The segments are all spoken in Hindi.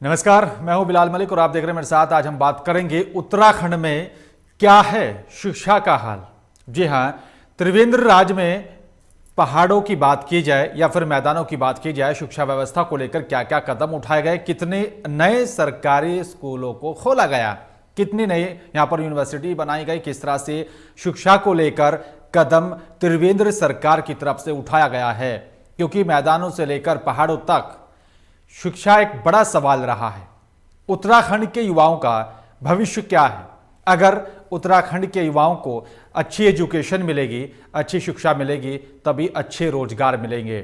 नमस्कार, मैं हूं बिलाल मलिक और आप देख रहे हैं मेरे साथ। आज हम बात करेंगे उत्तराखंड में क्या है शिक्षा का हाल। जी हां, त्रिवेंद्र राज्य में पहाड़ों की बात की जाए या फिर मैदानों की बात की जाए, शिक्षा व्यवस्था को लेकर क्या क्या कदम उठाए गए, कितने नए सरकारी स्कूलों को खोला गया, कितनी नई यहां पर यूनिवर्सिटी बनाई गई, किस तरह से शिक्षा को लेकर कदम त्रिवेंद्र सरकार की तरफ से उठाया गया है। क्योंकि मैदानों से लेकर पहाड़ों तक शिक्षा एक बड़ा सवाल रहा है। उत्तराखंड के युवाओं का भविष्य क्या है? अगर उत्तराखंड के युवाओं को अच्छी एजुकेशन मिलेगी, अच्छी शिक्षा मिलेगी, तभी अच्छे रोजगार मिलेंगे,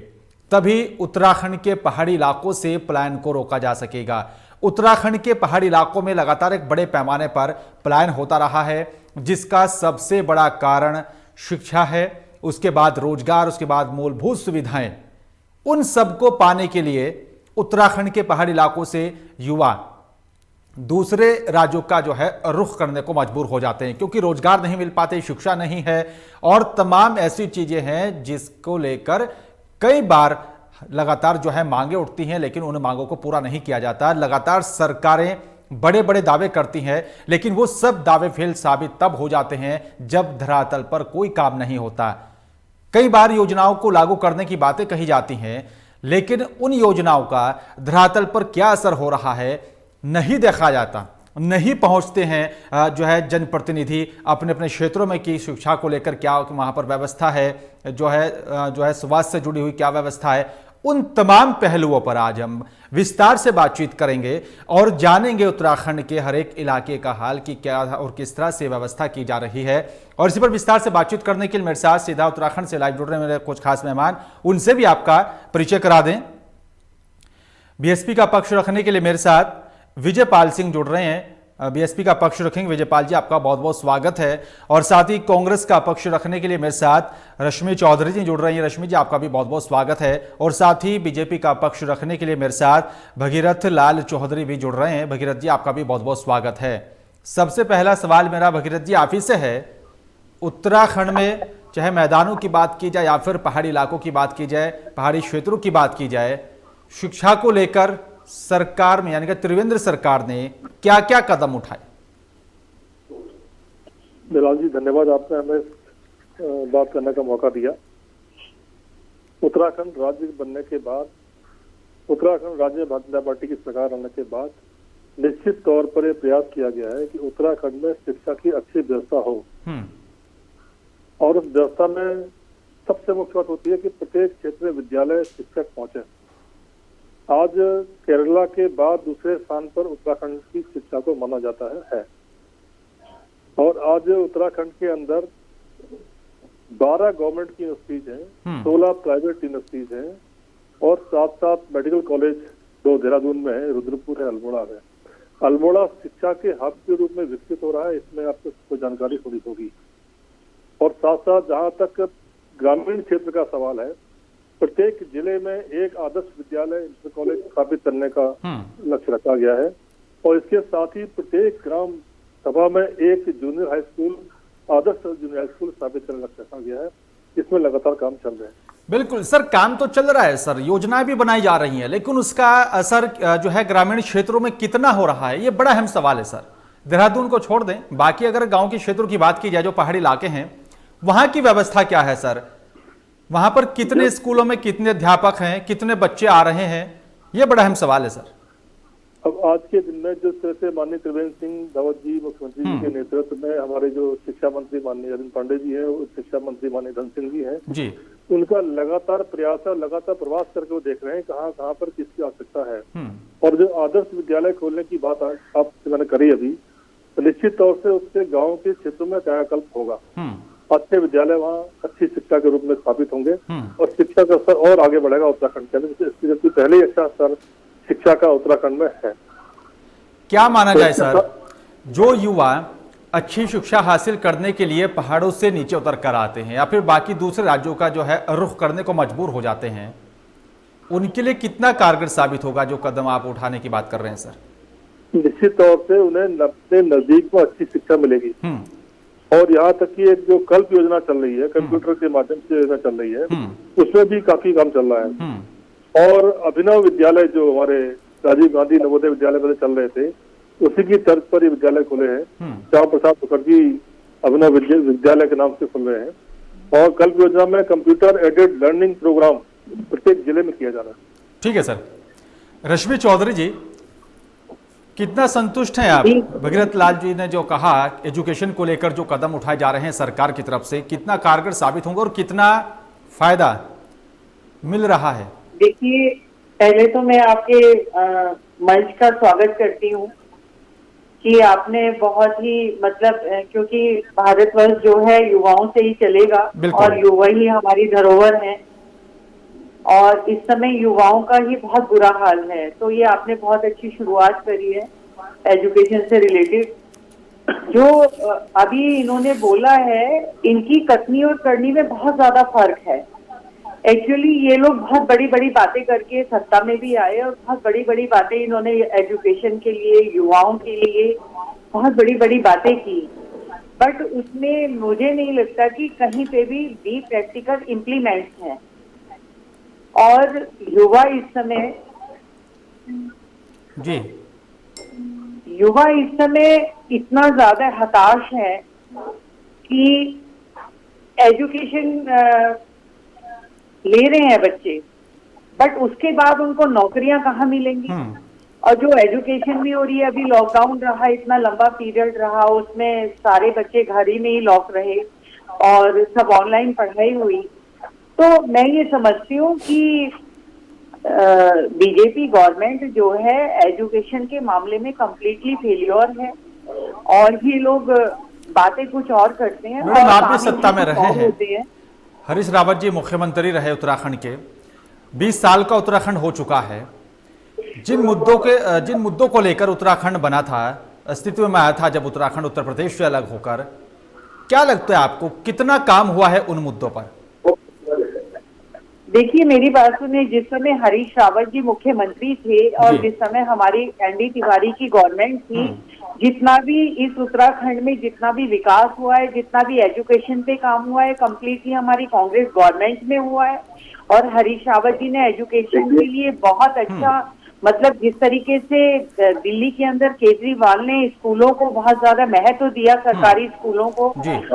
तभी उत्तराखंड के पहाड़ी इलाकों से पलायन को रोका जा सकेगा। उत्तराखंड के पहाड़ी इलाकों में लगातार एक बड़े पैमाने पर पलायन होता रहा है, जिसका सबसे बड़ा कारण शिक्षा है, उसके बाद रोजगार, उसके बाद मूलभूत सुविधाएं। उन सबको पाने के लिए उत्तराखंड के पहाड़ी इलाकों से युवा दूसरे राज्यों का जो है रुख करने को मजबूर हो जाते हैं, क्योंकि रोजगार नहीं मिल पाते, शिक्षा नहीं है और तमाम ऐसी चीजें हैं जिसको लेकर कई बार लगातार जो है मांगे उठती हैं, लेकिन उन मांगों को पूरा नहीं किया जाता। लगातार सरकारें बड़े बड़े दावे करती हैं, लेकिन वो सब दावे फेल साबित तब हो जाते हैं जब धरातल पर कोई काम नहीं होता। कई बार योजनाओं को लागू करने की बातें कही जाती हैं, लेकिन उन योजनाओं का धरातल पर क्या असर हो रहा है नहीं देखा जाता। नहीं पहुंचते हैं जो है जनप्रतिनिधि अपने अपने क्षेत्रों में कि शिक्षा को लेकर क्या वहां पर व्यवस्था है, जो है स्वास्थ्य से जुड़ी हुई क्या व्यवस्था है। उन तमाम पहलुओं पर आज हम विस्तार से बातचीत करेंगे और जानेंगे उत्तराखंड के हर एक इलाके का हाल कि क्या और किस तरह से व्यवस्था की जा रही है। और इसी पर विस्तार से बातचीत करने के लिए मेरे साथ सीधा उत्तराखंड से लाइव जुड़ रहे हैं मेरे कुछ खास मेहमान, उनसे भी आपका परिचय करा दें। बीएसपी का पक्ष रखने के लिए मेरे साथ विजयपाल सिंह जुड़ रहे हैं। बीएसपी का पक्ष रखेंगे विजयपाल जी, आपका बहुत बहुत स्वागत है। और साथ ही कांग्रेस का पक्ष रखने के लिए मेरे साथ रश्मि चौधरी जी जुड़ रही हैं। रश्मि जी, आपका भी बहुत बहुत स्वागत है। और साथ ही बीजेपी का पक्ष रखने के लिए मेरे साथ भगीरथ लाल चौधरी भी जुड़ रहे हैं। भगीरथ जी, आपका भी बहुत बहुत स्वागत है। सबसे पहला सवाल मेरा भगीरथ जी आप ही से है। उत्तराखंड में चाहे मैदानों की बात की जाए या फिर पहाड़ी इलाकों की बात की जाए, पहाड़ी क्षेत्रों की बात की जाए, शिक्षा को लेकर सरकार में यानी कि त्रिवेंद्र सरकार ने क्या क्या कदम उठाए? बिलाल जी, धन्यवाद, आपने हमें बात करने का मौका दिया। उत्तराखंड राज्य बनने के बाद, उत्तराखंड राज्य में भारतीय जनता पार्टी की सरकार आने के बाद निश्चित तौर पर यह प्रयास किया गया है कि उत्तराखंड में शिक्षा की अच्छी व्यवस्था हो। और उस व्यवस्था में सबसे मुख्य बात होती है कि प्रत्येक क्षेत्र में विद्यालय शिक्षक पहुंचे। आज केरला के बाद दूसरे स्थान पर उत्तराखंड की शिक्षा को माना जाता है। और आज उत्तराखंड के अंदर 12 गवर्नमेंट की यूनिवर्सिटीज हैं, 16 प्राइवेट यूनिवर्सिटीज हैं और साथ साथ मेडिकल कॉलेज 2 देहरादून में है, रुद्रपुर है, अल्मोड़ा है। अल्मोड़ा शिक्षा के हब के रूप में विकसित हो रहा है, इसमें आपको कोई जानकारी थोड़ी होगी। और साथ साथ जहाँ तक ग्रामीण क्षेत्र का सवाल है, प्रत्येक जिले में एक आदर्श विद्यालय, इंटर कॉलेज स्थापित करने का लक्ष्य रखा गया है। और इसके साथ ही प्रत्येक ग्राम सभा में एक जूनियर हाई स्कूल, आदर्श जूनियर हाई स्कूल स्थापित करने का लक्ष्य रखा गया है। इसमें लगातार काम चल रहे हैं। बिल्कुल सर, काम तो चल रहा है सर, योजनाएं भी बनाई जा रही हैं, लेकिन उसका असर जो है ग्रामीण क्षेत्रों में कितना हो रहा है, ये बड़ा अहम सवाल है सर। देहरादून को छोड़ दें, बाकी अगर गाँव के क्षेत्रों की बात की जाए, जो पहाड़ी इलाके हैं, वहां की व्यवस्था क्या है सर? वहां पर कितने स्कूलों में कितने अध्यापक हैं, कितने बच्चे आ रहे हैं, ये बड़ा अहम सवाल है सर। अब आज के दिन में जिस तरह से माननीय त्रिवेंद्र सिंह रावत जी मुख्यमंत्री जी के नेतृत्व में हमारे जो शिक्षा मंत्री माननीय अरविंद पांडे जी हैं, शिक्षा मंत्री माननीय धन सिंह जी हैं जी, उनका लगातार प्रयास है, लगातार प्रवास करके वो देख रहे हैं कहाँ कहाँ पर किसकी आवश्यकता है। और जो आदर्श विद्यालय खोलने की बात आपसे मैंने करी अभी, तो निश्चित तौर से उससे गाँव के क्षेत्रों में कायाकल्प होगा। अच्छे विद्यालय वहाँ अच्छी शिक्षा के रूप में स्थापित होंगे और शिक्षा का स्तर और आगे बढ़ेगा उत्तराखंड के अंदर, जबकि पहले ही अच्छा स्तर शिक्षा का उत्तराखंड में है। क्या माना जाए सर, जो युवा अच्छी शिक्षा हासिल करने के लिए पहाड़ों से नीचे उतर कर आते हैं या फिर बाकी दूसरे राज्यों का जो है रुख करने को मजबूर हो जाते हैं, उनके लिए कितना कारगर साबित होगा जो कदम आप उठाने की बात कर रहे हैं सर? निश्चित तौर से उन्हें नजदीक में अच्छी शिक्षा मिलेगी। और यहाँ तक कि एक जो कल्प योजना चल रही है, कंप्यूटर के माध्यम से योजना चल रही है, उसमें भी काफी काम चल रहा है। और अभिनव विद्यालय जो हमारे राजीव गांधी नवोदय विद्यालय पहले चल रहे थे, उसी की तर्ज पर ये विद्यालय खुले हैं। श्यामा प्रसाद मुखर्जी अभिनव विद्यालय के नाम से खुल रहे हैं। और कल्प योजना में कंप्यूटर एडेड लर्निंग प्रोग्राम प्रत्येक जिले में किया जा रहा है। ठीक है सर। रश्मि चौधरी जी, कितना संतुष्ट हैं आप भगीरथ लाल जी ने जो कहा एजुकेशन को लेकर जो कदम उठाए जा रहे हैं सरकार की तरफ से, कितना कारगर साबित होंगे और कितना फायदा मिल रहा है? देखिए, पहले तो मैं आपके मंच का स्वागत करती हूँ कि आपने बहुत ही मतलब क्योंकि भारतवर्ष जो है युवाओं से ही चलेगा और युवा ही हमारी धरोहर है और इस समय युवाओं का ही बहुत बुरा हाल है। तो ये आपने बहुत अच्छी शुरुआत करी है एजुकेशन से रिलेटेड। जो अभी इन्होंने बोला है, इनकी कथनी और करनी में बहुत ज्यादा फर्क है। एक्चुअली ये लोग बहुत बड़ी बड़ी बातें करके सत्ता में भी आए और बहुत बड़ी बड़ी बातें इन्होंने एजुकेशन के लिए, युवाओं के लिए बहुत बड़ी बड़ी बातें की, बट उसमें मुझे नहीं लगता कि कहीं पे भी प्रैक्टिकल इम्प्लीमेंट्स हैं। और युवा इस समय इतना ज्यादा हताश है कि एजुकेशन ले रहे हैं बच्चे, बट उसके बाद उनको नौकरियां कहाँ मिलेंगी? और जो एजुकेशन भी हो रही है, अभी लॉकडाउन रहा, इतना लंबा पीरियड रहा, उसमें सारे बच्चे घर ही में ही लॉक रहे और सब ऑनलाइन पढ़ाई हुई। तो मैं ये समझती हूँ कि बीजेपी गवर्नमेंट जो है एजुकेशन के मामले में कम्प्लीटली फेलियर है और ये लोग बातें कुछ और करते हैं। और आप भी सत्ता में रहे हैं, हरीश रावत जी मुख्यमंत्री रहे उत्तराखंड के, 20 साल का उत्तराखंड हो चुका है। जिन मुद्दों को लेकर उत्तराखंड बना था, अस्तित्व में आया था जब उत्तराखंड उत्तर प्रदेश से अलग होकर, क्या लगता है आपको कितना काम हुआ है उन मुद्दों पर? देखिए, मेरी बात सुनिए, जिस समय हरीश रावत जी मुख्यमंत्री थे और जिस समय हमारी एनडी तिवारी की गवर्नमेंट थी, जितना भी इस उत्तराखंड में जितना भी विकास हुआ है, जितना भी एजुकेशन पे काम हुआ है, कम्प्लीटली हमारी कांग्रेस गवर्नमेंट में हुआ है। और हरीश रावत जी ने एजुकेशन के लिए बहुत अच्छा मतलब जिस तरीके से दिल्ली के अंदर केजरीवाल ने स्कूलों को बहुत ज्यादा महत्व दिया, सरकारी स्कूलों को।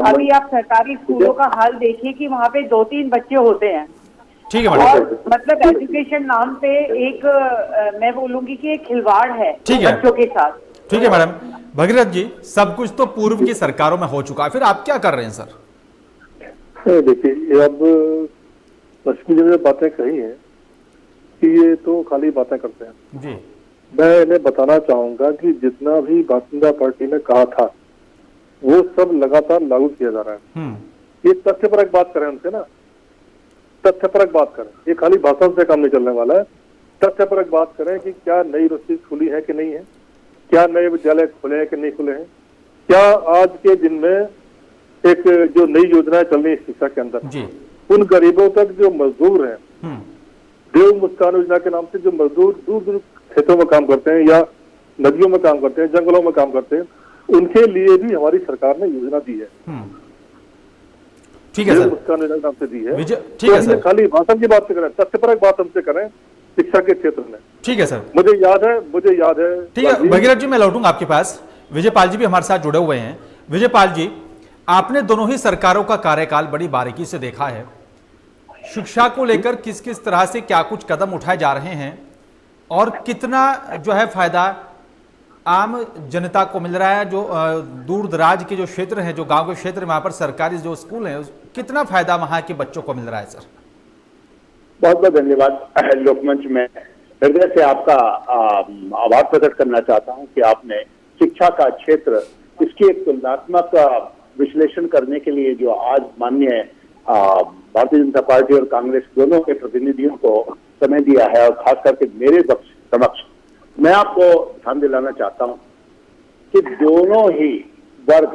अभी आप सरकारी स्कूलों का हाल देखिए कि वहाँ पे 2-3 बच्चे होते हैं। ठीक है और मतलब एजुकेशन नाम पे एक मैं बोलूंगी कि एक खिलवाड़ है बच्चों के साथ। ठीक है मैडम। भगीरथ जी, सब कुछ तो पूर्व की सरकारों में हो चुका है, फिर आप क्या कर रहे हैं सर? देखिए, अब लक्ष्मी जी ने बातें कही हैं कि ये तो खाली बातें करते हैं जी। मैं इन्हें बताना चाहूंगा कि जितना भी भारतीय जनता पार्टी ने कहा था वो सब लगातार लागू किया जा रहा है। ये तथ्यपरक बात करें उनसे ना, तथ्यपरक बात करें, ये खाली भाषण से काम नहीं चलने वाला है। तथ्यपरक बात करें कि क्या नई यूनिवर्सिटी खुली है कि नहीं है, क्या नए विद्यालय खुले हैं कि नहीं खुले हैं, क्या आज के दिन में एक जो नई योजनाएं चल रही है शिक्षा के अंदर उन गरीबों तक जो मजदूर हैं, देव मुस्कान योजना के नाम से जो मजदूर दूर दूर खेतों में काम करते हैं या नदियों में काम करते हैं, जंगलों में काम करते हैं, उनके लिए भी हमारी सरकार ने योजना दी है। ठीक है सर, मुस्कान योजना नाम से दी है। ठीक है सर, खाली भाषण की बात करें, तथ्यपरक बात हमसे करें शिक्षा के क्षेत्र में। ठीक है सर, मुझे याद है। ठीक है भगीरथ जी, मैं लौटूंगा आपके पास। विजयपाल जी भी हमारे साथ जुड़े हुए हैं। विजयपाल जी, आपने दोनों ही सरकारों का कार्यकाल बड़ी बारीकी से देखा है। शिक्षा को लेकर किस किस तरह से क्या कुछ कदम उठाए जा रहे हैं और कितना जो है फायदा आम जनता को मिल रहा है, जो दूर दराज के जो क्षेत्र हैं, जो गांव के क्षेत्र में वहां पर सरकारी जो स्कूल हैं, कितना फायदा वहां के बच्चों को मिल रहा है सर? बहुत बहुत धन्यवाद। लोकमंच में हृदय से आपका आभार प्रकट करना चाहता हूं कि आपने शिक्षा का क्षेत्र, इसकी एक तुलनात्मक विश्लेषण करने के लिए जो आज माननीय भारतीय जनता पार्टी और कांग्रेस दोनों के प्रतिनिधियों को समय दिया है, और खास करके मेरे समक्ष मैं आपको ध्यान दिलाना चाहता हूं कि दोनों ही वर्ग,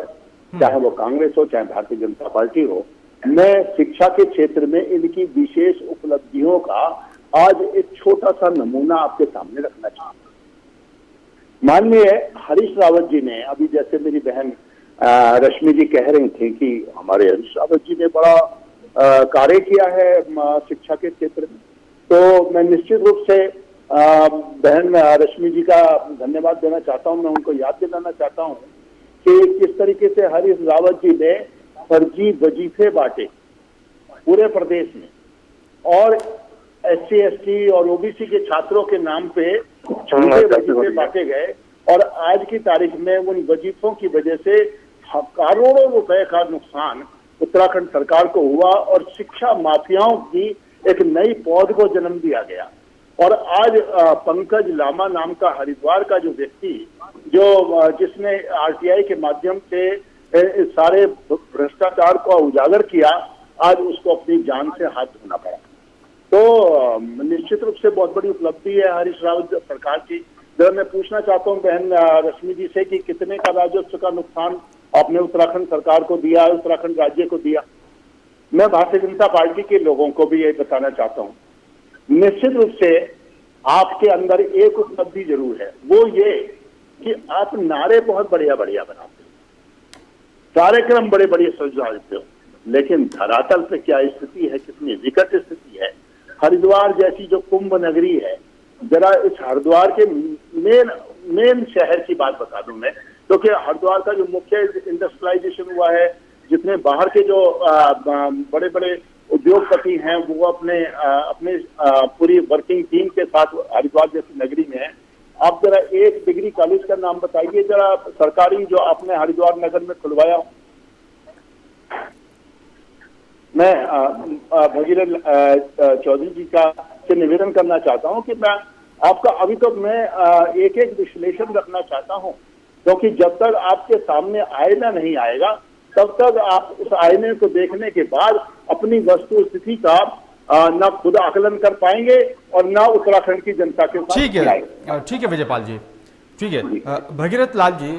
चाहे वो कांग्रेस हो चाहे भारतीय जनता पार्टी हो, मैं शिक्षा के क्षेत्र में इनकी विशेष उपलब्धियों का आज एक छोटा सा नमूना आपके सामने रखना चाहता हूं। माननीय हरीश रावत जी ने, अभी जैसे मेरी बहन रश्मि जी कह रही थी कि हमारे हरीश रावत जी ने बड़ा कार्य किया है शिक्षा के क्षेत्र में, तो मैं निश्चित रूप से बहन रश्मि जी का धन्यवाद देना चाहता हूं। मैं उनको याद दिलाना चाहता हूं कि किस तरीके से हरीश रावत जी ने फर्जी वजीफे बांटे पूरे प्रदेश में, और SC ST और OBC के छात्रों के नाम पे झूठे वजीफे बांटे गए, और आज की तारीख में उन वजीफों की वजह से करोड़ों रुपए का नुकसान उत्तराखंड सरकार को हुआ, और शिक्षा माफियाओं की एक नई पौध को जन्म दिया गया। और आज पंकज लामा नाम का हरिद्वार का जो व्यक्ति, जो जिसने RTI के माध्यम से सारे भ्रष्टाचार को उजागर किया, आज उसको अपनी जान से हाथ धोना पड़ा। तो निश्चित रूप से बहुत बड़ी उपलब्धि है हरीश रावत सरकार की। जरा मैं पूछना चाहता हूं बहन रश्मि जी से कि कितने का राजस्व का नुकसान आपने उत्तराखंड सरकार को दिया, उत्तराखंड राज्य को दिया। मैं भारतीय जनता पार्टी के लोगों को भी ये बताना चाहता हूं, निश्चित रूप से आपके अंदर एक उपलब्धि जरूर है, वो ये कि आप नारे बहुत बढ़िया बढ़िया बनाते हो, कार्यक्रम बड़े बड़े सजाते हो, लेकिन धरातल पे क्या स्थिति है, कितनी विकट स्थिति है। हरिद्वार जैसी जो कुंभ नगरी है, जरा इस हरिद्वार के मेन शहर की बात बता दूं मैं, क्योंकि हरिद्वार का जो मुख्य इंडस्ट्रियलाइजेशन हुआ है, जितने बाहर के जो बड़े बड़े उद्योगपति हैं वो अपने पूरी वर्किंग टीम के साथ हरिद्वार जैसी नगरी में है। आप जरा एक डिग्री कॉलेज का नाम बताइए जरा सरकारी, जो आपने हरिद्वार नगर में खुलवाया। मैं भगीरथ चौधरी जी का से निवेदन करना चाहता हूं कि मैं आपका अभी तो मैं एक एक विश्लेषण रखना चाहता हूं, क्योंकि जब तक आपके सामने आईना नहीं आएगा तब तक आप उस आईने को देखने के बाद अपनी वस्तु स्थिति का न खुद आकलन कर पाएंगे और न उत्तराखंड की जनता के साथ। ठीक है विजयपाल जी, ठीक है। भगीरथ लाल जी,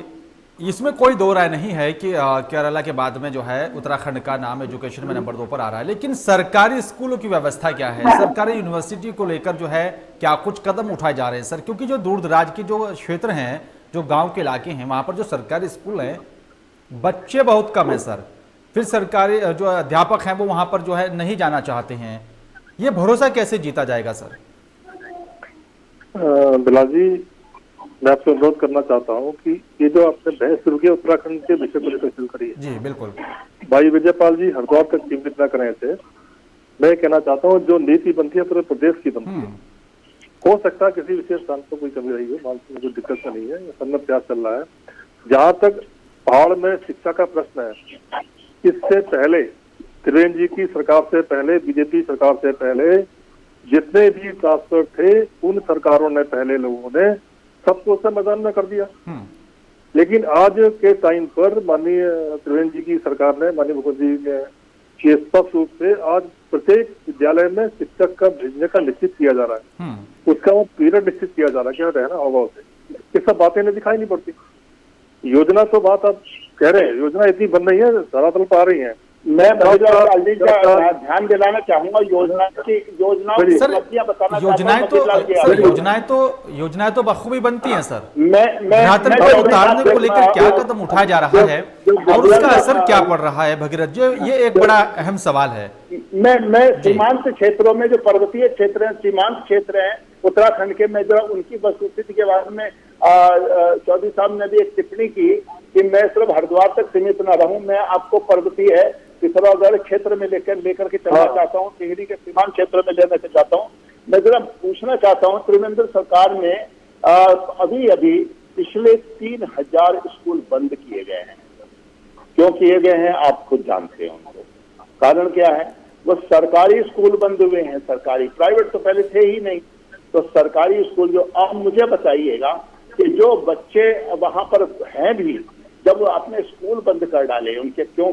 इसमें कोई दो राय नहीं है कि केरला के बाद में जो है उत्तराखंड का नाम एजुकेशन में नंबर 2 पर आ रहा है, लेकिन सरकारी स्कूलों की व्यवस्था क्या है, सरकारी यूनिवर्सिटी को लेकर जो है क्या कुछ कदम उठाए जा रहे हैं सर? क्योंकि जो दूर दराज के जो क्षेत्र हैं, जो गांव के इलाके हैं, वहां पर जो सरकारी स्कूल हैं बच्चे बहुत कम है सर, फिर सरकारी जो अध्यापक हैं वो वहां पर जो है नहीं जाना चाहते हैं, ये भरोसा कैसे जीता जाएगा सर? बिलाल जी, मैं आपसे अनुरोध करना चाहता हूं कि ये जो आपने बहस शुरू की उत्तराखंड के विषय को लेकर शुरू करी है। जी बिल्कुल भाई विजयपाल जी हरिद्वार तक सीमित न करें थे। मैं कहना चाहता हूँ जो नीति बनती है पूरे प्रदेश की बनती है, हो सकता है किसी विशेष स्थान पर कोई कमी रही हो, मानसिक कोई दिक्कत तो नहीं है, सब में प्रयास चल रहा है। जहाँ तक पहाड़ में शिक्षा का प्रश्न है, इससे पहले त्रिवेंद्र जी की सरकार से पहले, बीजेपी सरकार से पहले जितने भी ट्रांसफर थे उन सरकारों ने, पहले लोगों ने सबको उससे मैदान में कर दिया। लेकिन आज के टाइम पर माननीय त्रिवेंद्र जी की सरकार ने, माननीय मुखर्जी ने स्पष्ट रूप से आज प्रत्येक विद्यालय में शिक्षक का भेजने का निश्चित किया जा रहा है, उसका वो पीरियड निश्चित किया जा रहा है, क्या रहना होगा उसे। ये सब बातें नहीं दिखाई नहीं पड़ती। योजना तो बात आप कह रहे हैं, योजना इतनी बन रही है, धरातल पर आ रही है। मैं ध्यान दिलाना चाहूंगा योजनाएं तो बखूबी बनती हैं सर। धरातल पर उतारने को लेकर क्या कदम उठाया जा रहा है और उसका असर क्या पड़ रहा है भगीरथ जी, ये एक बड़ा अहम सवाल है। मैं सीमांत क्षेत्रों में, जो पर्वतीय क्षेत्र हैं, सीमांत क्षेत्र हैं उत्तराखंड के, मैं जरा उनकी वस्तुस्थिति के बारे में चौधरी साहब ने भी एक टिप्पणी की कि मैं सिर्फ हरिद्वार तक सीमित न रहूं, मैं आपको पर्वतीय है पिथौरागढ़ क्षेत्र में लेकर के चलना चाहता हूं, टिहरी के सीमांत क्षेत्र में लेना चाहता हूं। मैं जरा पूछना चाहता हूं, त्रिवेंद्र सरकार ने अभी अभी पिछले 3000 स्कूल बंद किए गए हैं। क्यों किए गए हैं आप खुद जानते हैं उनको, कारण क्या है? वो सरकारी स्कूल बंद हुए हैं, सरकारी, प्राइवेट तो पहले थे ही नहीं। तो सरकारी स्कूल जो, आप मुझे बताइएगा कि जो बच्चे वहां पर हैं भी, जब आपने स्कूल बंद कर डाले, उनके क्यों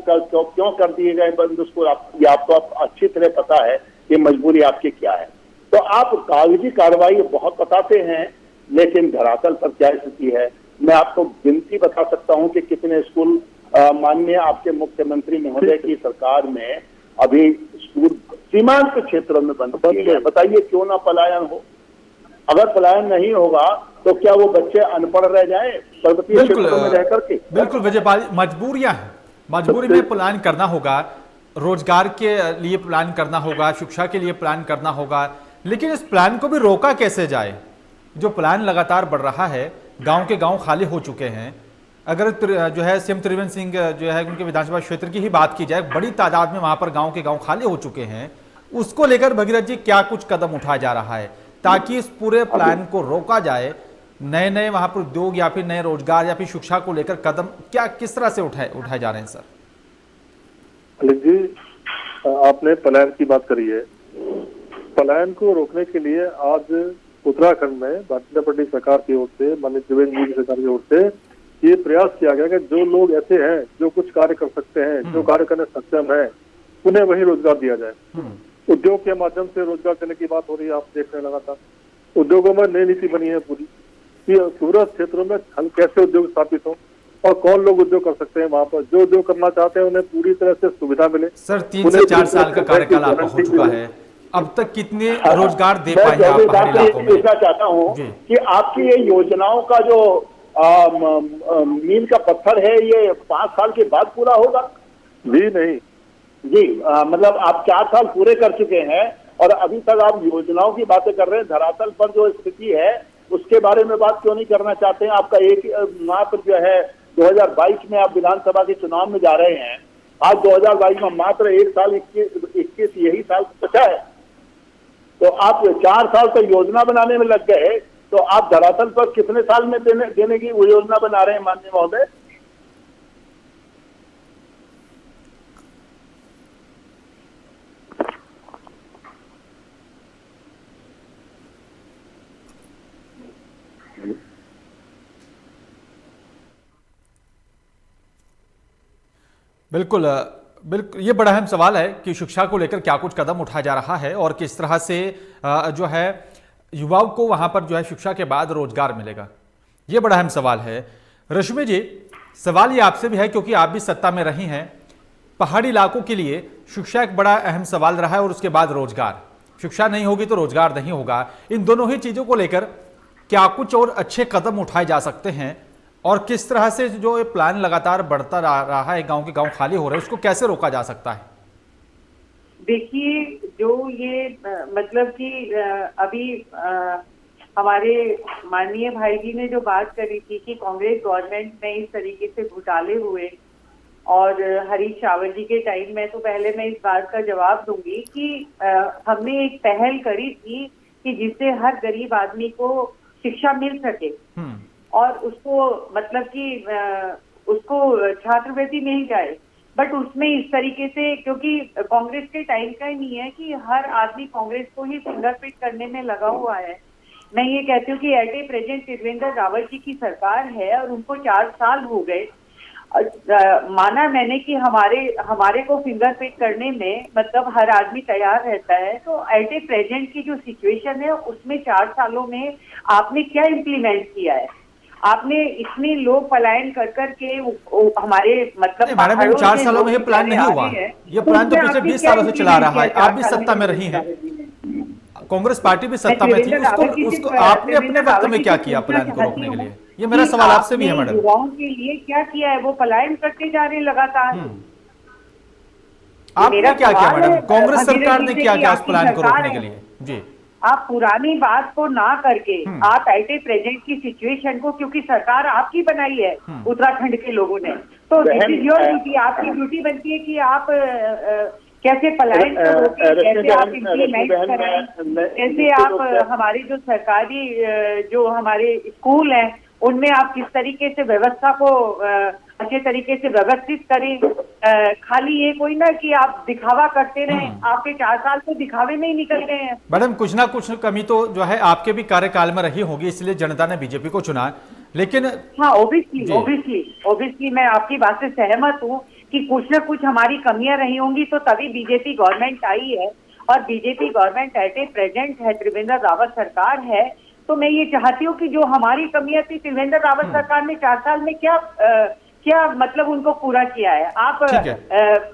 कर दिए गए बंद स्कूल, आपको अच्छी तरह पता है कि मजबूरी आपकी क्या है। तो आप कागजी कार्रवाई बहुत बताते हैं, लेकिन धरातल पर क्या स्थिति है? मैं आपको गिनती बता सकता हूं कि कितने स्कूल माननीय आपके मुख्यमंत्री महोदय की सरकार में अभी स्कूल सीमांत क्षेत्रों में बंद किए गए। बताइए क्यों ना पलायन हो? अगर पलायन नहीं होगा तो क्या वो बच्चे अनपढ़ रह जाए पर्वतीय क्षेत्रों में रह करके? बिल्कुल विजयपाल, मजबूरियां हैं, मजबूरी में प्लान करना होगा, रोजगार के लिए प्लान करना होगा, शिक्षा के लिए प्लान करना होगा, लेकिन इस प्लान को भी रोका कैसे जाए? जो प्लान लगातार बढ़ रहा है, गांव के गांव खाली हो चुके हैं। अगर जो है सीएम त्रिवेंद्र सिंह जो है उनके विधानसभा क्षेत्र की ही बात की जाए, बड़ी तादाद में वहां पर गांव के गांव खाली हो चुके हैं। उसको लेकर भगीरथ जी क्या कुछ कदम उठाया जा रहा है ताकि इस पूरे प्लान को रोका जाए? नए नए वहां पर उद्योग या फिर नए रोजगार या फिर शिक्षा को लेकर कदम क्या किस तरह से उठाए जा रहे हैं सर? अनिल जी, आपने पलायन की बात करी है। पलायन को रोकने के लिए आज उत्तराखंड में भारतीय जनता पार्टी सरकार की ओर से, माननीय त्रिवेंद्र जी की सरकार की ओर से ये प्रयास किया गया कि जो लोग ऐसे हैं जो कुछ कार्य कर सकते हैं, जो कार्य करने सक्षम है, उन्हें वही रोजगार दिया जाए। उद्योग के माध्यम से रोजगार देने की बात हो रही है, आप देख रहे हैं लगातार। उद्योगों में नई नीति बनी है पूरी कि सूरत क्षेत्रों में कैसे उद्योग स्थापित हो और कौन लोग उद्योग कर सकते हैं। वहां पर जो उद्योग करना चाहते हैं उन्हें पूरी तरह से सुविधा मिले। सर 3 से 4 साल का कार्यकाल आपका हो चुका है, अब तक कितने रोजगार दे पाए आप पहाड़ी इलाकों में? पूछना चाहता हूँ कि आपकी ये योजनाओं का जो मील का पत्थर है ये 5 साल के बाद पूरा होगा? जी नहीं जी, मतलब आप 4 साल पूरे कर चुके हैं और अभी तक आप योजनाओं की बातें कर रहे हैं। धरातल पर जो स्थिति है उसके बारे में बात क्यों नहीं करना चाहते हैं? आपका एक मात्र जो है 2022 में आप विधानसभा के चुनाव में जा रहे हैं। आज 2022 में मात्र 1 साल 21 यही साल बचा है, तो आप 4 साल तक योजना बनाने में लग गए, तो आप धरातल पर कितने साल में देने की वो योजना बना रहे हैं माननीय महोदय? बिल्कुल बिल्कुल, ये बड़ा अहम सवाल है कि शिक्षा को लेकर क्या कुछ कदम उठाया जा रहा है और किस तरह से जो है युवाओं को वहां पर जो है शिक्षा के बाद रोजगार मिलेगा। ये बड़ा अहम सवाल है। रश्मि जी, सवाल ये आपसे भी है क्योंकि आप भी सत्ता में रही हैं। पहाड़ी इलाकों के लिए शिक्षा एक बड़ा अहम सवाल रहा है और उसके बाद रोजगार। शिक्षा नहीं होगी तो रोजगार नहीं होगा। इन दोनों ही चीजों को लेकर क्या कुछ और अच्छे कदम उठाए जा सकते हैं और किस तरह से जो ये प्लान लगातार बढ़ता रहा है, गांव के गांव खाली हो रहे हैं, उसको कैसे रोका जा सकता है? देखिए, जो ये मतलब कि अभी हमारे माननीय भाई जी ने जो बात करी थी कि कांग्रेस गवर्नमेंट में इस तरीके से घोटाले हुए और हरीश रावत जी के टाइम में, तो पहले मैं इस बात का जवाब दूंगी कि हमने एक पहल करी थी कि जिससे हर गरीब आदमी को शिक्षा मिल सके और उसको मतलब कि उसको छात्रवृत्ति मिल जाए। बट उसमें इस तरीके से, क्योंकि कांग्रेस के टाइम का ही नहीं है कि हर आदमी कांग्रेस को ही फिंगरप्रिंट करने में लगा हुआ है। मैं ये कहती हूँ कि एट ए प्रेजेंट त्रिवेंद्र रावत जी की सरकार है और उनको 4 साल हो गए। माना मैंने कि हमारे को फिंगरप्रिंट करने में मतलब हर आदमी तैयार रहता है, तो एट ए प्रेजेंट की जो सिचुएशन है उसमें 4 सालों में आपने क्या इम्प्लीमेंट किया है? आपने इतने लोग पलायन कर करके हमारे मतलब मैडम 4 सालों में ये प्लान नहीं हुआ। ये प्लान तो पिछले 20 सालों से चला रहा है। आप भी सत्ता में रही हैं, कांग्रेस पार्टी भी सत्ता में थी, उसको आपने अपने वक्त में क्या किया प्लान को रोकने के लिए? ये मेरा सवाल आपसे भी है मैडम। युवाओं के लिए क्या किया है? वो पलायन करते जा रहे हैं लगातार। आपने क्या किया मैडम? कांग्रेस सरकार ने क्या किया उस प्लान को रोकने के लिए? जी, आप पुरानी बात को ना करके आप एट ए प्रेजेंट की सिचुएशन को, क्योंकि सरकार आपकी बनाई है उत्तराखंड के लोगों ने, तो दिस इज योर ड्यूटी। आपकी ड्यूटी बनती है कि आप कैसे पलायन को रोकें, कैसे आप इम्प्लीमेंट करें, कैसे आप हमारी जो सरकारी जो हमारे स्कूल हैं उनमें आप किस तरीके से व्यवस्था को अच्छे तरीके से व्यवस्थित करें। खाली ये कोई ना कि आप दिखावा करते रहें। आपके 4 साल तो दिखावे में ही निकल गए हैं। मैडम कुछ ना कुछ कमी तो जो है आपके भी कार्यकाल में रही होगी, इसलिए जनता ने बीजेपी को चुना। लेकिन हाँ, ओबियसली मैं आपकी बात से सहमत हूँ कि कुछ ना कुछ हमारी कमियां रही होंगी, तो तभी बीजेपी गवर्नमेंट आई है और BJP government at A present है, त्रिवेंद्र रावत सरकार है। तो मैं ये चाहती हूँ कि जो हमारी कमियां थी त्रिवेंद्र रावत सरकार ने 4 साल में क्या मतलब उनको पूरा किया है। आप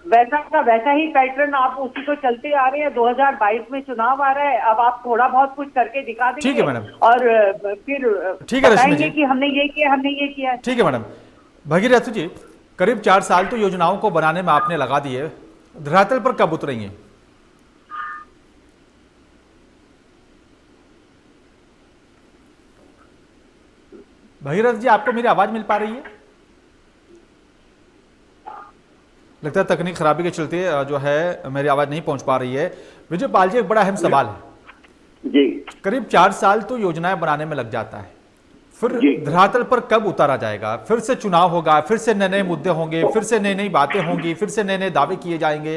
वैसा का वैसा ही पैटर्न आप उसी को चलते आ रहे हैं। 2022 में चुनाव आ रहा है, अब आप थोड़ा बहुत कुछ करके दिखा देंगे। ठीक है मैडम, और फिर बताएंगे कि हमने ये किया। ठीक है मैडम। भगीरथ जी, करीब 4 साल तो योजनाओं को बनाने में आपने लगा दिए, धरातल पर कब उतरेंगे? भगीरथ जी, आपको मेरी आवाज मिल पा रही है? लगता है तकनीक खराबी के चलते जो है मेरी आवाज नहीं पहुंच पा रही है। विजय पाल जी, एक बड़ा अहम सवाल है जी। करीब 4 साल तो योजनाएं बनाने में लग जाता है, फिर धरातल पर कब उतारा जाएगा? फिर से चुनाव होगा, फिर से नए नए मुद्दे होंगे, फिर से नई नई बातें होंगी, फिर से नए नए दावे किए जाएंगे,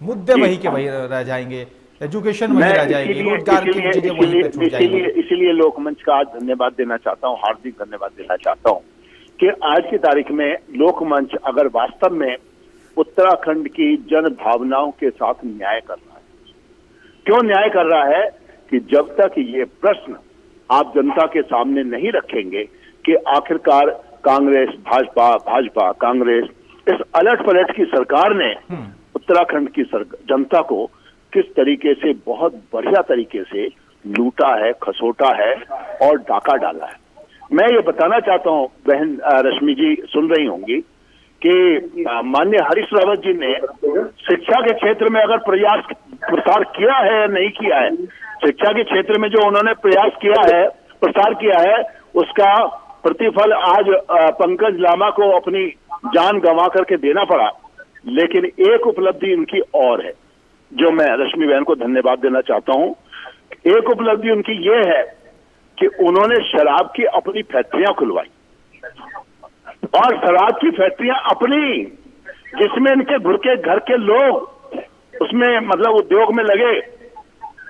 मुद्दे वही के वही रह जाएंगे, एजुकेशन वही रह जाएगी, रोजगार की चीजें वही पे छूट जाएंगी। इसीलिए लोकमंच का आज धन्यवाद देना चाहता हूँ, हार्दिक धन्यवाद देना चाहता हूँ कि आज की तारीख में लोकमंच अगर वास्तव में उत्तराखंड की जन भावनाओं के साथ न्याय कर रहा है। क्यों न्याय कर रहा है? कि जब तक ये प्रश्न आप जनता के सामने नहीं रखेंगे कि आखिरकार कांग्रेस भाजपा कांग्रेस इस अलट पलट की सरकार ने उत्तराखंड की जनता को किस तरीके से बहुत बढ़िया तरीके से लूटा है, खसोटा है और डाका डाला है। मैं ये बताना चाहता हूं, बहन रश्मि जी सुन रही होंगी कि माननीय हरीश रावत जी ने शिक्षा के क्षेत्र में अगर प्रसार किया है या नहीं किया है, शिक्षा के क्षेत्र में जो उन्होंने प्रयास किया है, प्रसार किया है, उसका प्रतिफल आज पंकज लामा को अपनी जान गंवा करके देना पड़ा। लेकिन एक उपलब्धि उनकी और है जो मैं रश्मि बहन को धन्यवाद देना चाहता हूं। एक उपलब्धि उनकी ये है कि उन्होंने शराब की अपनी फैक्ट्रियां खुलवाई और शराब की फैक्ट्रियां अपनी, जिसमें इनके घर के लोग उसमें मतलब उद्योग में लगे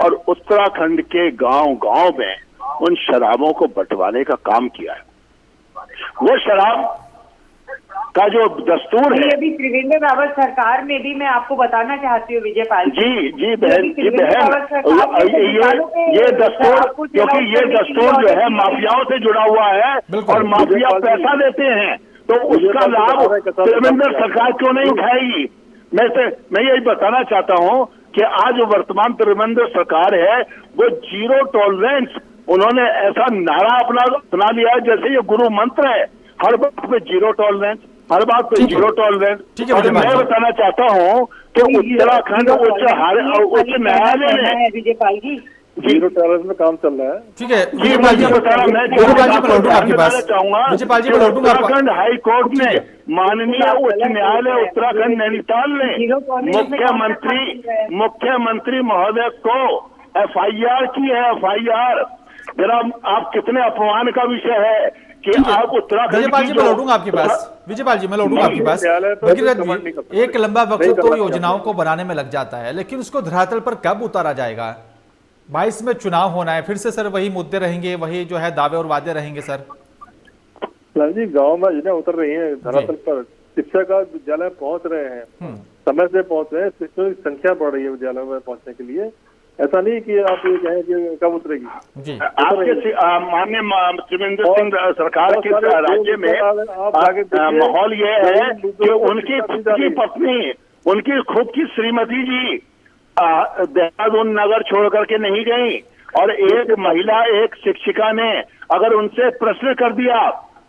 और उत्तराखंड के गांव में उन शराबों को बंटवाने का काम किया है। वो शराब का जो दस्तूर है, अभी त्रिवेंद्र रावत सरकार में भी मैं आपको बताना चाहती हूँ विजय पाल जी बहन, ये दस्तूर, क्योंकि ये दस्तूर जो है माफियाओं से जुड़ा हुआ है और माफिया पैसा देते हैं, तो उसका लाभ त्रिवेंद्र सरकार क्यों नहीं उठाएगी? मैं यही बताना चाहता हूं कि आज वर्तमान त्रिवेंद्र सरकार है वो जीरो टॉलरेंस, उन्होंने ऐसा नारा अपना सुना लिया है जैसे ये गुरु मंत्र है, हर बात पे जीरो टॉलरेंस, हर बात पे जीरो टॉलरेंस। मैं बताना चाहता हूँ कि उत्तराखंड उच्च न्यायालय ने विजय पाल जी जीरो टॉलरेंस में काम चल रहा है। ठीक है, उत्तराखंड हाई कोर्ट ने, माननीय उच्च न्यायालय उत्तराखंड नैनीताल ने मुख्यमंत्री महोदय को FIR की है, FIR। जरा आप कितने अपमान का विषय है कि आप उत्तराखंड। विजयपाल जी मैं लौटूंगा आपके पास, विजयपाल जी मैं लौटूंगा आपके पास। भगीरथ जी, एक लंबा वक्त तो योजनाओं को बनाने में लग जाता है, लेकिन उसको धरातल पर कब उतारा जाएगा? 22 में चुनाव होना है, फिर से सर वही मुद्दे रहेंगे, वही जो है दावे और वादे रहेंगे सर। जी गांव में योजना उतर रही है धरातल पर, शिक्षा का विद्यालय पहुंच रहे हैं, समय से पहुंच रहे हैं, शिक्षकों की संख्या बढ़ रही है विद्यालयों में पहुंचने के लिए। ऐसा नहीं कि आप ये कहें कि कब उतरेगी जी। आपके माननीय त्रिवेंद्र सिंह सरकार के राज्य में माहौल ये है कि उनकी खुद की पत्नी, उनकी खुद की श्रीमती जी देहरादून नगर छोड़ करके नहीं गई और एक महिला, एक शिक्षिका ने अगर उनसे प्रश्न कर दिया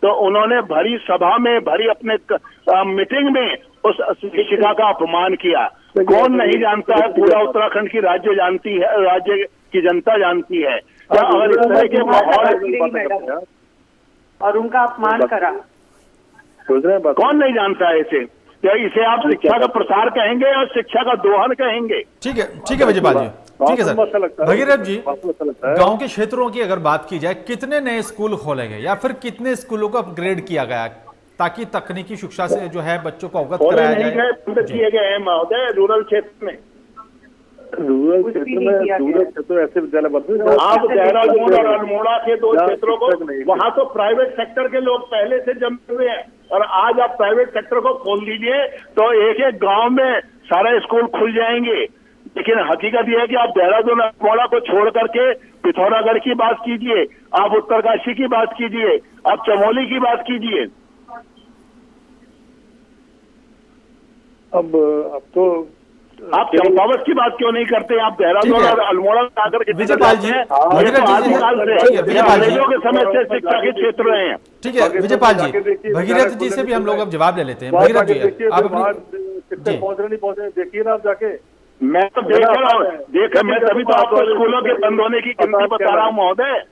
तो उन्होंने भरी सभा में, भरी अपने मीटिंग में उस शिक्षिका का अपमान किया। कौन नहीं जानता है? पूरा उत्तराखंड की राज्य जानती है, राज्य की जनता जानती है। अगर इस तरह के माहौल और उनका अपमान करा, कौन नहीं जानता है इसे? क्या इसे आप शिक्षा का प्रसार कहेंगे और शिक्षा का दोहन कहेंगे? ठीक है विजयपाल जी, ठीक है सर। भगीरथ जी, गांव के क्षेत्रों की अगर बात की जाए, कितने नए स्कूल खोले गए या फिर कितने स्कूलों को अपग्रेड किया गया ताकि तकनीकी शिक्षा से जो है बच्चों को अवगत कराया जाए? किए गए हैं महोदय रूरल क्षेत्र में, रूरल क्षेत्र ऐसे विद्यालय बनते। आप देहरादून और अल्मोड़ा के दो क्षेत्रों को, वहाँ तो प्राइवेट सेक्टर के लोग पहले से जमे हुए हैं और आज आप प्राइवेट सेक्टर को खोल दीजिए तो एक एक गांव में सारे स्कूल खुल जाएंगे। लेकिन हकीकत यह है कि आप देहरादून अल्मोड़ा को छोड़ करके पिथौरागढ़ की बात कीजिए, आप उत्तरकाशी की बात कीजिए, आप चमोली की बात कीजिए। अब तो आप चंपावत की बात क्यों नहीं करते? आप देहरादून और अल्मोड़ा आकर के विजयपाल जी, अंग्रेजों के समय से शिक्षा के क्षेत्र रहे हैं। ठीक है विजयपाल जी, भगीरथ जी से भी हम लोग अब जवाब ले लेते हैं। भगीरथ जी आप पहुंच रहे नहीं पहुंच रहे, देखिए ना आप जाके। मैं तो देख रहा हूँ, मैं तभी तो आपको स्कूलों के बंद होने की गिनती बता रहा हूँ महोदय।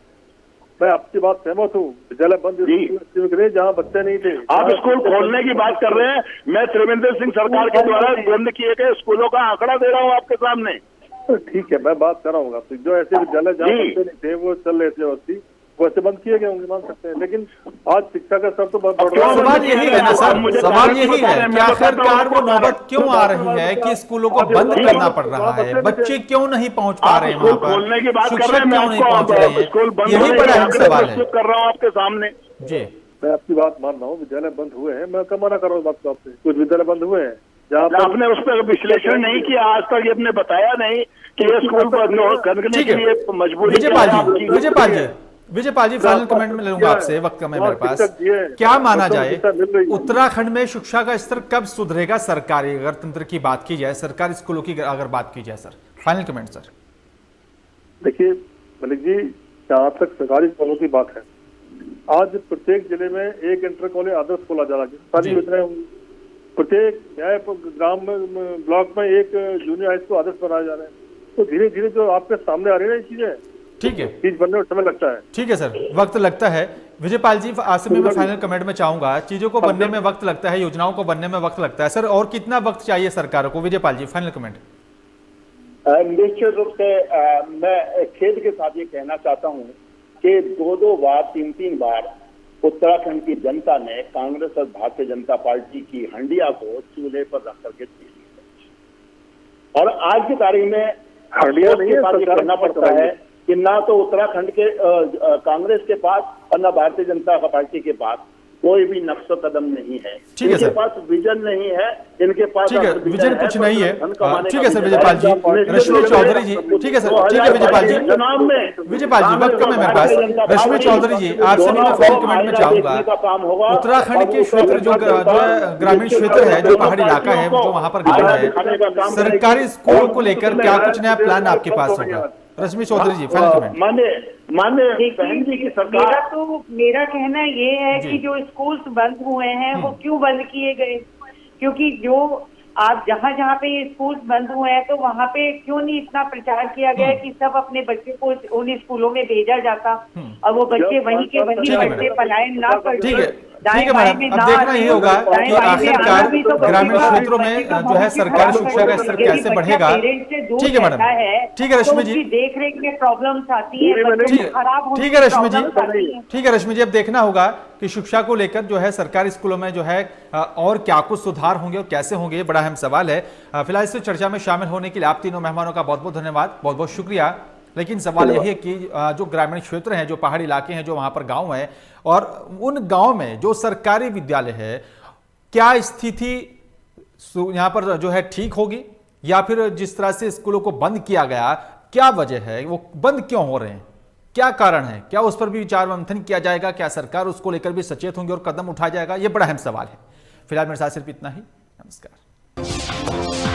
मैं आपकी बात सहमत हूँ, विद्यालय बंद इसलिए जहाँ बच्चे नहीं थे। आप स्कूल खोलने की बात कर रहे हैं, मैं त्रिवेंद्र सिंह सरकार के द्वारा बंद किए गए स्कूलों का आंकड़ा दे रहा हूँ आपके सामने। ठीक है, मैं बात कर रहा हूँ, जो ऐसे विद्यालय जहाँ बच्चे नहीं थे वो चल रहे थे व्यवस्थित, वैसे बंद किए गए होंगे, मान सकते हैं। लेकिन आज शिक्षा का स्तर तो बहुत बढ़ रहा है। सवाल यही है ना सर, सवाल यही है कि आखिरकार वो नौबत क्यों आ रही है कि स्कूलों को बंद करना पड़ रहा है, बच्चे क्यों नहीं पहुंच पा रहे हैं वहां पर, शिक्षक क्यों नहीं पहुंच रहे हैं, यही बड़ा अहम सवाल है। कर रहा हूँ आपके सामने जी, मैं आपकी बात मान रहा हूँ, विद्यालय बंद हुए हैं, मैं कब मना कर रहा हूँ बात आपसे, कुछ विद्यालय बंद हुए हैं जहाँ आपने उस पर विश्लेषण नहीं किया आज तक, ये आपने बताया नहीं कि ये स्कूल बंद करने के लिए मजबूरी। विजयपाल जी फाइनल कमेंट में लूंगा आपसे, वक्त कम है मेरे पास। क्या माना जाए उत्तराखंड में शिक्षा का स्तर कब सुधरेगा सरकारी, अगर तंत्र की बात की जाए, सरकारी स्कूलों की अगर बात की जाए सर, फाइनल कमेंट सर। देखिए मलिक जी, जहाँ तक सरकारी स्कूलों की बात है, आज प्रत्येक जिले में एक इंटर कॉलेज आदर्श खोला जा रहा है, सारी योजनाएं, प्रत्येक ग्राम में ब्लॉक में एक जूनियर हाई स्कूल आदर्श बनाया जा रहा है। तो धीरे धीरे जो आपके सामने आ रही है ये चीजें, ठीक है, चीज बनने में समय लगता है। ठीक है सर, वक्त लगता है। विजयपाल जी आपसे मैं फाइनल कमेंट में चाहूंगा, चीजों को बनने में वक्त लगता है, योजनाओं को बनने में वक्त लगता है सर, और कितना वक्त चाहिए सरकारों को? विजयपाल जी फाइनल कमेंट। निश्चित रूप से मैं खेद के साथ ये कहना चाहता हूँ कि 2-2 बार 3-3 बार उत्तराखंड की जनता ने कांग्रेस और भारतीय जनता पार्टी की हंडिया को चूल्हे पर रख करके पी ली, और आज की तारीख में हंडिया नहीं कहना पड़ता है कि ना तो उत्तराखंड के कांग्रेस के पास और ना भारतीय जनता पार्टी के पास कोई भी नक्शो कदम नहीं है, इनके पास विजन नहीं है, इनके पास विजन कुछ नहीं है। ठीक है सर विजयपाल जी, रश्मि चौधरी जी, ठीक है सर, ठीक है विजयपाल जी, विजयपाल जी वक्त कम है मेरे पास। रश्मि चौधरी जी आपसे मैं फाइनल कमेंट में चाहूंगा, उत्तराखंड के क्षेत्र जो ग्रामीण क्षेत्र है, जो पहाड़ी इलाका है, जो वहां पर गाँव है, सरकारी स्कूल को लेकर क्या कुछ नया प्लान आपके पास होगा? रश्मि चौधरी जी फाइनल कमेंट। माने बहन जी की सरकार। मेरा कहना ये है कि जो स्कूल्स बंद हुए हैं वो क्यों बंद किए गए, क्योंकि जो आप जहाँ जहाँ पे ये स्कूल्स बंद हुए हैं तो वहाँ पे क्यों नहीं इतना प्रचार किया गया कि सब अपने बच्चे को उन स्कूलों में भेजा जाता और वो बच्चे वहीं के वहीं बच्चे पलायन ना कर। ठीक है मैडम, अब देखना ये होगा कि आखिरकार ग्रामीण क्षेत्रों में जो है सरकारी शिक्षा का स्तर कैसे बढ़ेगा। ठीक है मैडम, ठीक है रश्मि जी, देख रेख में प्रॉब्लम्स आती है, ठीक है रश्मि जी, ठीक है रश्मि जी, अब देखना होगा कि शिक्षा को लेकर जो है सरकारी स्कूलों में जो है और क्या कुछ सुधार होंगे और कैसे होंगे, ये बड़ा अहम सवाल है। फिलहाल इस चर्चा में शामिल होने के लिए आप तीनों मेहमानों का बहुत बहुत धन्यवाद, बहुत बहुत शुक्रिया। लेकिन सवाल यही है कि जो ग्रामीण क्षेत्र हैं, जो पहाड़ी इलाके हैं, जो वहां पर गांव है, और उन गांव में जो सरकारी विद्यालय है, क्या स्थिति यहां पर जो है ठीक होगी, या फिर जिस तरह से स्कूलों को बंद किया गया, क्या वजह है, वो बंद क्यों हो रहे हैं, क्या कारण है, क्या उस पर भी विचार मंथन किया जाएगा, क्या सरकार उसको लेकर भी सचेत होंगी और कदम उठाया जाएगा, ये बड़ा अहम सवाल है। फिलहाल मेरे साथ सिर्फ इतना ही, नमस्कार।